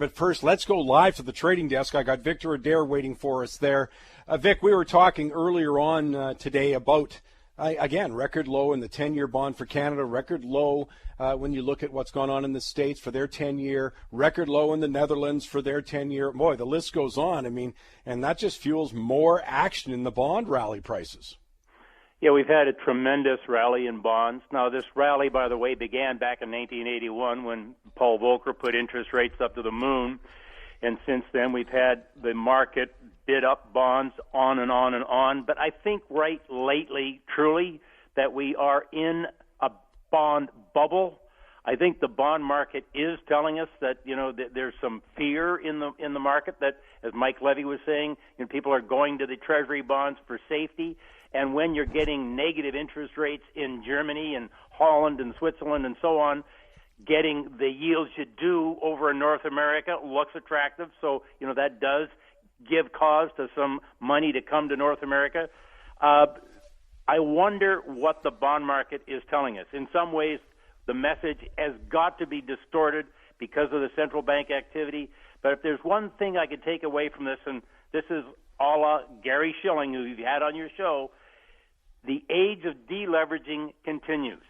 But first, let's go live to the trading desk. I got Victor Adair waiting for us there. Vic, we were talking earlier on today about, again, record low in the 10-year bond for Canada, record low when you look at what's gone on in the States for their 10-year, record low in the Netherlands for their 10-year. Boy, the list goes on. I mean, and that just fuels more action in the bond rally prices. Yeah, we've had a tremendous rally in bonds. Now, this rally, by the way, began back in 1981 when Paul Volcker put interest rates up to the moon. And since then, we've had the market bid up bonds on and on and on. But I think right lately, truly, that we are in a bond bubble. I think the bond market is telling us that, that there's some fear in the market that, as Mike Levy was saying, people are going to the Treasury bonds for safety. And when you're getting negative interest rates in Germany and Holland and Switzerland and so on, getting the yields you do over in North America looks attractive. So, that does give cause to some money to come to North America. I wonder what the bond market is telling us. In some ways, the message has got to be distorted because of the central bank activity. But if there's one thing I could take away from this, and this is a la Gary Schilling, who you've had on your show, the age of deleveraging continues.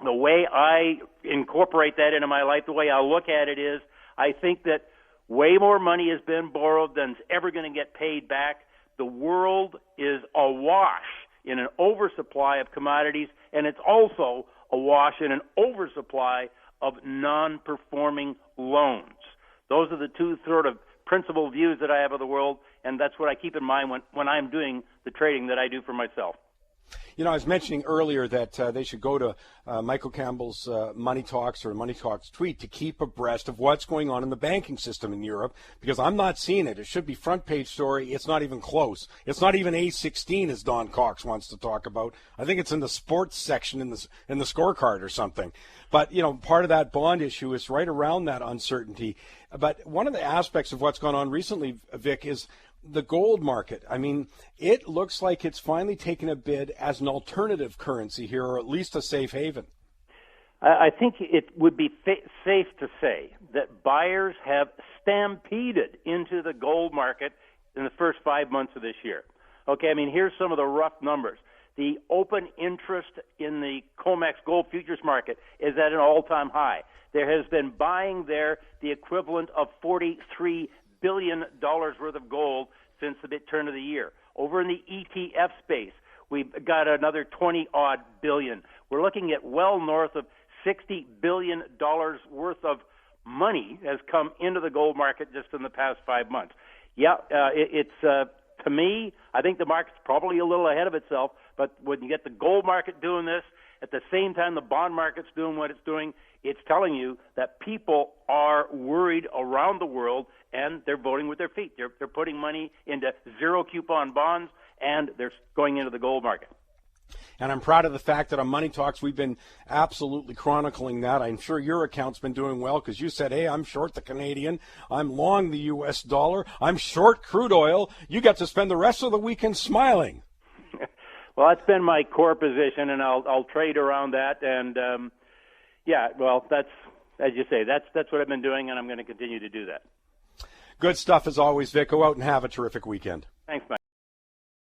The way I incorporate that into my life, the way I look at it is, I think that way more money has been borrowed than's ever going to get paid back. The world is awash in an oversupply of commodities, and it's also awash in an oversupply of non-performing loans. Those are the two sort of principal views that I have of the world, and that's what I keep in mind when I'm doing the trading that I do for myself. I was mentioning earlier that they should go to Michael Campbell's Money Talks or Money Talks tweet to keep abreast of what's going on in the banking system in Europe, because I'm not seeing it. It should be front page story. It's not even close. It's not even A16, as Don Cox wants to talk about. I think it's in the sports section in the scorecard or something. But, part of that bond issue is right around that uncertainty. But one of the aspects of what's gone on recently, Vic, is the gold market. I mean, it looks like it's finally taken a bid as an alternative currency here, or at least a safe haven. I think it would be safe to say that buyers have stampeded into the gold market in the first 5 months of this year. Okay, I mean, here's some of the rough numbers. The open interest in the COMEX gold futures market is at an all-time high. There has been buying there the equivalent of $43 billion worth of gold since the mid-turn of the year. Over in the ETF space, we've got another 20-odd billion. We're looking at well north of $60 billion worth of money has come into the gold market just in the past 5 months. Yeah, to me, I think the market's probably a little ahead of itself, but when you get the gold market doing this, at the same time the bond market's doing what it's doing, it's telling you that people are worried around the world, and they're voting with their feet. They're putting money into zero-coupon bonds, and they're going into the gold market. And I'm proud of the fact that on Money Talks, we've been absolutely chronicling that. I'm sure your account's been doing well because you said, hey, I'm short the Canadian. I'm long the U.S. dollar. I'm short crude oil. You got to spend the rest of the weekend smiling. Well, that's been my core position, and I'll trade around that. And, that's, as you say, that's what I've been doing, and I'm going to continue to do that. Good stuff as always, Vic. Go out and have a terrific weekend. Thanks, Mike.